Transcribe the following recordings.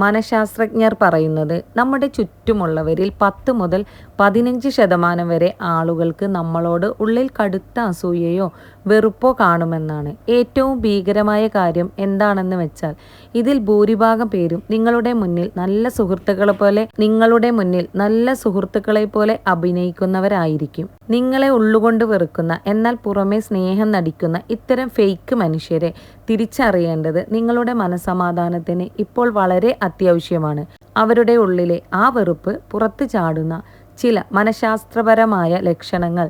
മനഃശാസ്ത്രജ്ഞർ പറയുന്നത് നമ്മുടെ ചുറ്റുമുള്ളവരിൽ 10 മുതൽ 15% വരെ ആളുകൾക്ക് നമ്മളോട് ഉള്ളിൽ കടുത്ത അസൂയയോ വെറുപ്പോ കാണുമെന്നാണ്. ഏറ്റവും ഭീകരമായ കാര്യം എന്താണെന്ന് വെച്ചാൽ ഇതിൽ ഭൂരിഭാഗം പേരും നിങ്ങളുടെ മുന്നിൽ നല്ല സുഹൃത്തുക്കളെ പോലെ അഭിനയിക്കുന്നവരായിരിക്കും. നിങ്ങളെ ഉള്ളുകൊണ്ട് വെറുക്കുന്ന എന്നാൽ പുറമെ സ്നേഹം നടിക്കുന്ന ഇത്തരം ഫേക്ക് മനുഷ്യരെ തിരിച്ചറിയേണ്ടത് നിങ്ങളുടെ മനസ്സമാധാനത്തിന് ഇപ്പോൾ വളരെ അത്യാവശ്യമാണ്. അവരുടെ ഉള്ളിലെ ആ വെറുപ്പ് പുറത്തു ചാടുന്ന ചില മനഃശാസ്ത്രപരമായ ലക്ഷണങ്ങൾ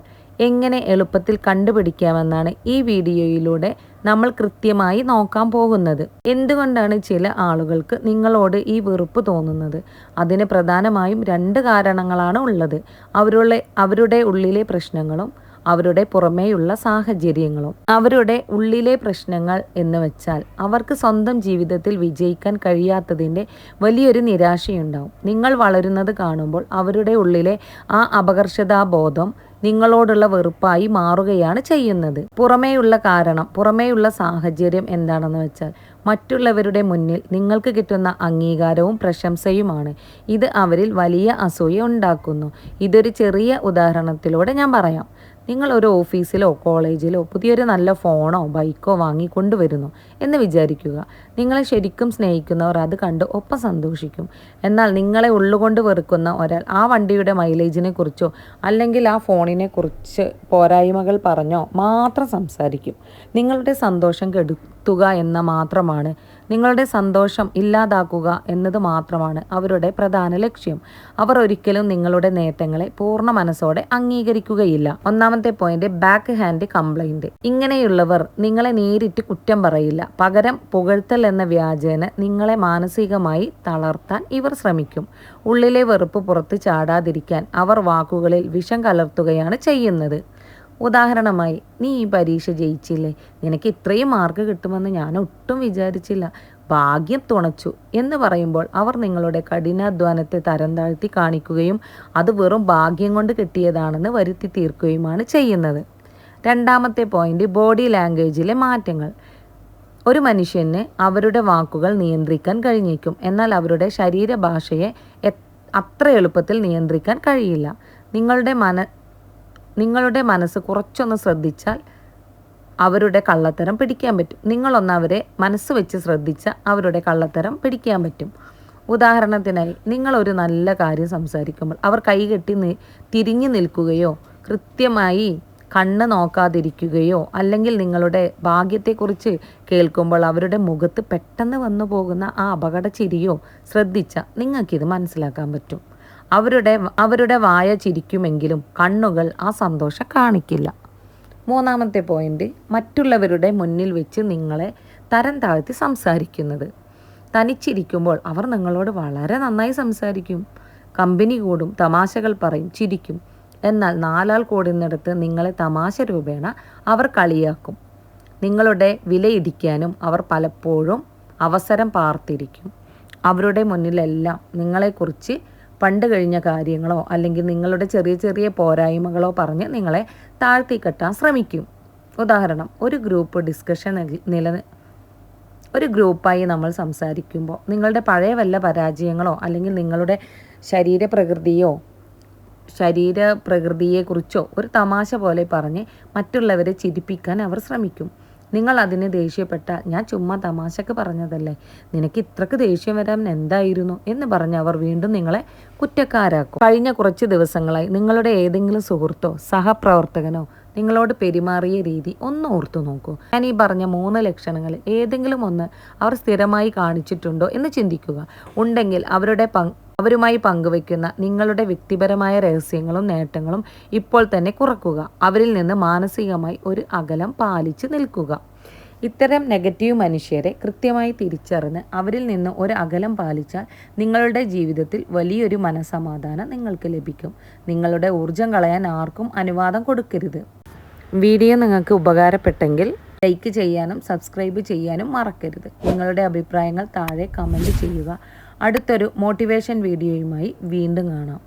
എങ്ങനെ എളുപ്പത്തിൽ കണ്ടുപിടിക്കാമെന്നാണ് ഈ വീഡിയോയിലൂടെ നമ്മൾ കൃത്യമായി നോക്കാൻ പോകുന്നത്. എന്തുകൊണ്ടാണ് ചില ആളുകൾക്ക് നിങ്ങളോട് ഈ വെറുപ്പ് തോന്നുന്നത്? അതിന് പ്രധാനമായും 2 കാരണങ്ങളാണ് ഉള്ളത്. അവരുടെ ഉള്ളിലെ പ്രശ്നങ്ങളും അവരുടെ പുറമേയുള്ള സാഹചര്യങ്ങളും. അവരുടെ ഉള്ളിലെ പ്രശ്നങ്ങൾ എന്ന് വെച്ചാൽ അവർക്ക് സ്വന്തം ജീവിതത്തിൽ വിജയിക്കാൻ കഴിയാത്തതിൻ്റെ വലിയൊരു നിരാശയുണ്ടാവും. നിങ്ങൾ വളരുന്നത് കാണുമ്പോൾ അവരുടെ ഉള്ളിലെ ആ അപകർഷതാബോധം നിങ്ങളോടുള്ള വെറുപ്പായി മാറുകയാണ് ചെയ്യുന്നത്. പുറമേയുള്ള സാഹചര്യം എന്താണെന്ന് വെച്ചാൽ മറ്റുള്ളവരുടെ മുന്നിൽ നിങ്ങൾക്ക് കിട്ടുന്ന അംഗീകാരവും പ്രശംസയുമാണ്. ഇത് അവരിൽ വലിയ അസൂയ ഉണ്ടാക്കുന്നു. ഇതൊരു ചെറിയ ഉദാഹരണത്തിലൂടെ ഞാൻ പറയാം. നിങ്ങൾ ഒരു ഓഫീസിലോ കോളേജിലോ പുതിയൊരു നല്ല ഫോണോ ബൈക്കോ വാങ്ങിക്കൊണ്ടുവരുന്നു എന്ന് വിചാരിക്കുക. നിങ്ങളെ ശരിക്കും സ്നേഹിക്കുന്നവർ അത് കണ്ട് ഒപ്പം സന്തോഷിക്കും. എന്നാൽ നിങ്ങളെ ഉള്ളുകൊണ്ട് വെറുക്കുന്ന ഒരാൾ ആ വണ്ടിയുടെ മൈലേജിനെ കുറിച്ചോ അല്ലെങ്കിൽ ആ ഫോണിനെ കുറിച്ച് പോരായ്മകൾ പറഞ്ഞോ മാത്രം സംസാരിക്കും. നിങ്ങളുടെ സന്തോഷം കെടുത്തുക നിങ്ങളുടെ സന്തോഷം ഇല്ലാതാക്കുക എന്നത് മാത്രമാണ് അവരുടെ പ്രധാന ലക്ഷ്യം. അവർ ഒരിക്കലും നിങ്ങളുടെ നേട്ടങ്ങളെ പൂർണ്ണ മനസ്സോടെ അംഗീകരിക്കുകയില്ല. ഒന്നാമത്തെ പോയിന്റ്, ബാക്ക് ഹാൻഡ് കംപ്ലൈന്റ്. ഇങ്ങനെയുള്ളവർ നിങ്ങളെ നേരിട്ട് കുറ്റം പറയില്ല. പകരം പുകഴ്ത്തൽ എന്ന വ്യാജേന നിങ്ങളെ മാനസികമായി തളർത്താൻ ഇവർ ശ്രമിക്കും. ഉള്ളിലെ വെറുപ്പ് പുറത്ത് ചാടാതിരിക്കാൻ അവർ വാക്കുകളിൽ വിഷം കലർത്തുകയാണ് ചെയ്യുന്നത്. ഉദാഹരണമായി, നീ ഈ പരീക്ഷ ജയിച്ചില്ലേ, നിനക്ക് ഇത്രയും മാർക്ക് കിട്ടുമെന്ന് ഞാൻ ഒട്ടും വിചാരിച്ചില്ല, ഭാഗ്യം തുണച്ചു എന്ന് പറയുമ്പോൾ അവർ നിങ്ങളുടെ കഠിനാധ്വാനത്തെ തരം താഴ്ത്തി കാണിക്കുകയും അത് വെറും ഭാഗ്യം കൊണ്ട് കിട്ടിയതാണെന്ന് വരുത്തി തീർക്കുകയുമാണ് ചെയ്യുന്നത്. രണ്ടാമത്തെ പോയിന്റ്, ബോഡി ലാംഗ്വേജിലെ മാറ്റങ്ങൾ. ഒരു മനുഷ്യന് അവരുടെ വാക്കുകൾ നിയന്ത്രിക്കാൻ കഴിഞ്ഞേക്കും, എന്നാൽ അവരുടെ ശരീരഭാഷയെ അത്ര എളുപ്പത്തിൽ നിയന്ത്രിക്കാൻ കഴിയില്ല. നിങ്ങളുടെ മനസ്സ് കുറച്ചൊന്ന് ശ്രദ്ധിച്ചാൽ അവരുടെ കള്ളത്തരം പിടിക്കാൻ പറ്റും. നിങ്ങളൊന്ന് അവരെ മനസ്സ് വെച്ച് ശ്രദ്ധിച്ചാൽ അവരുടെ കള്ളത്തരം പിടിക്കാൻ പറ്റും. ഉദാഹരണത്തിനായി, നിങ്ങളൊരു നല്ല കാര്യം സംസാരിക്കുമ്പോൾ അവർ കൈകെട്ടി തിരിഞ്ഞു നിൽക്കുകയോ കൃത്യമായി കണ്ണ് നോക്കാതിരിക്കുകയോ അല്ലെങ്കിൽ നിങ്ങളുടെ ഭാഗ്യത്തെക്കുറിച്ച് കേൾക്കുമ്പോൾ അവരുടെ മുഖത്ത് പെട്ടെന്ന് വന്നു പോകുന്ന ആ അപകട ചിരിയോ ശ്രദ്ധിച്ചാൽ നിങ്ങൾക്കിത് മനസ്സിലാക്കാൻ പറ്റും. അവരുടെ വായ ചിരിക്കുമെങ്കിലും കണ്ണുകൾ ആ സന്തോഷം കാണിക്കില്ല. മൂന്നാമത്തെ പോയിന്റ്, മറ്റുള്ളവരുടെ മുന്നിൽ വെച്ച് നിങ്ങളെ തരം താഴ്ത്തി സംസാരിക്കുന്നത്. തനിച്ചിരിക്കുമ്പോൾ അവർ നിങ്ങളോട് വളരെ നന്നായി സംസാരിക്കും, കമ്പനി കൂടും, തമാശകൾ പറയും, ചിരിക്കും. എന്നാൽ 4 ആൾ കൂടുന്നിടത്ത് നിങ്ങളെ തമാശ രൂപേണ അവർ കളിയാക്കും. നിങ്ങളുടെ വിലയിടിക്കാനും അവർ പലപ്പോഴും അവസരം പാർത്തിരിക്കും. അവരുടെ മുന്നിലെല്ലാം നിങ്ങളെക്കുറിച്ച് പണ്ട് കഴിഞ്ഞ കാര്യങ്ങളോ അല്ലെങ്കിൽ നിങ്ങളുടെ ചെറിയ ചെറിയ പോരായ്മകളോ പറഞ്ഞ് നിങ്ങളെ താഴ്ത്തിക്കെട്ടാൻ ശ്രമിക്കും. ഉദാഹരണം, ഒരു ഗ്രൂപ്പായി നമ്മൾ സംസാരിക്കുമ്പോൾ നിങ്ങളുടെ പഴയ വല്ല പരാജയങ്ങളോ അല്ലെങ്കിൽ നിങ്ങളുടെ ശരീരപ്രകൃതിയെക്കുറിച്ചോ ഒരു തമാശ പോലെ പറഞ്ഞ് മറ്റുള്ളവരെ ചിരിപ്പിക്കാൻ അവർ ശ്രമിക്കും. നിങ്ങൾ അതിന് ദേഷ്യപ്പെട്ടാൽ, ഞാൻ ചുമ്മാ തമാശക്ക് പറഞ്ഞതല്ലേ, നിനക്ക് ഇത്രക്ക് ദേഷ്യം വരാൻ എന്തായിരുന്നു എന്ന് പറഞ്ഞ് അവർ വീണ്ടും നിങ്ങളെ കുറ്റക്കാരാക്കും. കഴിഞ്ഞ കുറച്ച് ദിവസങ്ങളായി നിങ്ങളുടെ ഏതെങ്കിലും സുഹൃത്തോ സഹപ്രവർത്തകനോ നിങ്ങളോട് പെരുമാറിയ രീതി ഒന്ന് ഓർത്തു നോക്കൂ. ഞാൻ ഈ പറഞ്ഞ 3 ലക്ഷണങ്ങളിൽ ഏതെങ്കിലും ഒന്ന് അവർ സ്ഥിരമായി കാണിച്ചിട്ടുണ്ടോ എന്ന് ചിന്തിക്കുക. ഉണ്ടെങ്കിൽ അവരുമായി പങ്കുവയ്ക്കുന്ന നിങ്ങളുടെ വ്യക്തിപരമായ രഹസ്യങ്ങളും നേട്ടങ്ങളും ഇപ്പോൾ തന്നെ കുറക്കുക. അവരിൽ നിന്ന് മാനസികമായി ഒരു അകലം പാലിച്ച് നിൽക്കുക. ഇത്തരം നെഗറ്റീവ് മനുഷ്യരെ കൃത്യമായി തിരിച്ചറിഞ്ഞ് അവരിൽ നിന്ന് ഒരു അകലം പാലിച്ചാൽ നിങ്ങളുടെ ജീവിതത്തിൽ വലിയൊരു മനസ്സമാധാനം നിങ്ങൾക്ക് ലഭിക്കും. നിങ്ങളുടെ ഊർജം കളയാൻ ആർക്കും അനുവാദം കൊടുക്കരുത്. വീഡിയോ നിങ്ങൾക്ക് ഉപകാരപ്പെട്ടെങ്കിൽ ലൈക്ക് ചെയ്യാനും സബ്സ്ക്രൈബ് ചെയ്യാനും മറക്കരുത്. നിങ്ങളുടെ അഭിപ്രായങ്ങൾ താഴെ കമൻറ്റ് ചെയ്യുക. അടുത്തൊരു മോട്ടിവേഷൻ വീഡിയോയുമായി വീണ്ടും കാണാം.